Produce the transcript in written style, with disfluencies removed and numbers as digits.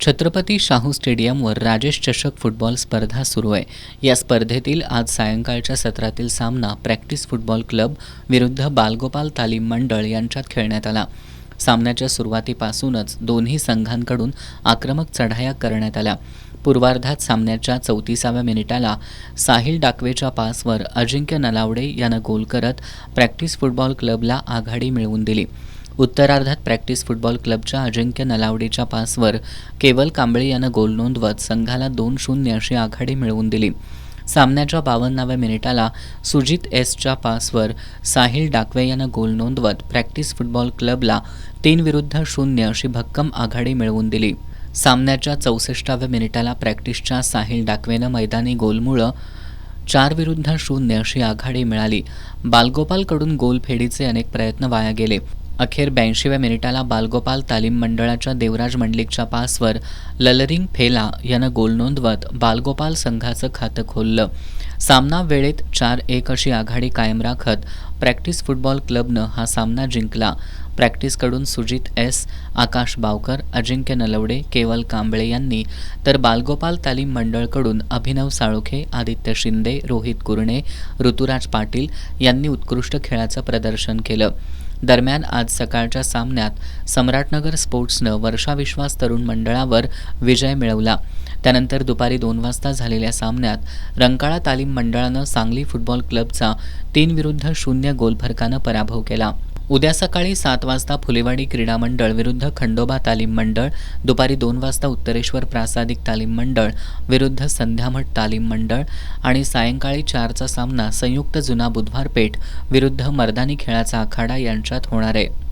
छत्रपती शाहू स्टेडियमवर राजेश चषक फुटबॉल स्पर्धा सुरू आहे. या स्पर्धेतील आज सायंकाळच्या सत्रातील सामना प्रॅक्टिस फुटबॉल क्लब विरुद्ध बालगोपाल तालीम मंडळ यांच्यात खेळण्यात आला. सामन्याच्या सुरुवातीपासूनच दोन्ही संघांकडून आक्रमक चढाया करण्यात आल्या. पूर्वार्धात सामन्याच्या 34व्या मिनिटाला साहिल डाकवेच्या पासवर अजिंक्य नलावडे यानं गोल करत प्रॅक्टिस फुटबॉल क्लबला आघाडी मिळवून दिली. उत्तरार्धात प्रॅक्टिस फुटबॉल क्लबच्या अजिंक्य नलावडेच्या पासवर केवल कांबळे यानं गोल नोंदवत संघाला 2-0 अशी आघाडी मिळवून दिली. सामन्याच्या 52व्या मिनिटाला सुजित एसच्या पासवर साहिल डाकवे यानं गोल नोंदवत प्रॅक्टिस फुटबॉल क्लबला 3-0 अशी भक्कम आघाडी मिळवून दिली. सामन्याच्या 64व्या मिनिटाला प्रॅक्टिसच्या साहिल डाकवेनं मैदानी गोलमुळं 4-0 अशी आघाडी मिळाली. बालगोपालकडून गोलफेडीचे अनेक प्रयत्न वाया गेले. अखेर 82व्या मिनिटाला बालगोपाल तालीम मंडळाच्या देवराज मंडलिकच्या पासवर ललरिंग फेला यानं गोल नोंदवत बालगोपाल संघाचं खातं खोललं. सामना वेळेत 4-1 अशी आघाडी कायम राखत प्रॅक्टिस फुटबॉल क्लबनं हा सामना जिंकला. प्रॅक्टिसकडून सुजित एस, आकाश बावकर, अजिंक्य नलवडे, केवल कांबळे यांनी, तर बालगोपाल तालीम मंडळकडून अभिनव साळोखे, आदित्य शिंदे, रोहित कुरणे, ऋतुराज पाटील यांनी उत्कृष्ट खेळाचं प्रदर्शन केलं. दरम्यान आज सकाळच्या सामन्यात सम्राटनगर स्पोर्ट्सनं वर्षा विश्वास तरुण मंडळावर विजय मिळवला. त्यानंतर दुपारी 2 वाजता झालेल्या सामन्यात रंकाळा तालीम मंडळानं सांगली फुटबॉल क्लबचा 3-0 गोलफरकानं पराभव केला. उद्या सकाळी 7 वाजता फुलेवाडी क्रीडा मंडळ विरुद्ध खंडोबा तालीम मंडळ, दुपारी 2 वाजता उत्तरेश्वर प्रासादिक तालीम मंडळ विरुद्ध संध्यामठ तालीम मंडळ आणि सायंकाळी 4चा सामना संयुक्त जुना बुधवार पेठ विरुद्ध मर्दानी खेळाचा आखाडा यांच्यात होणार आहे.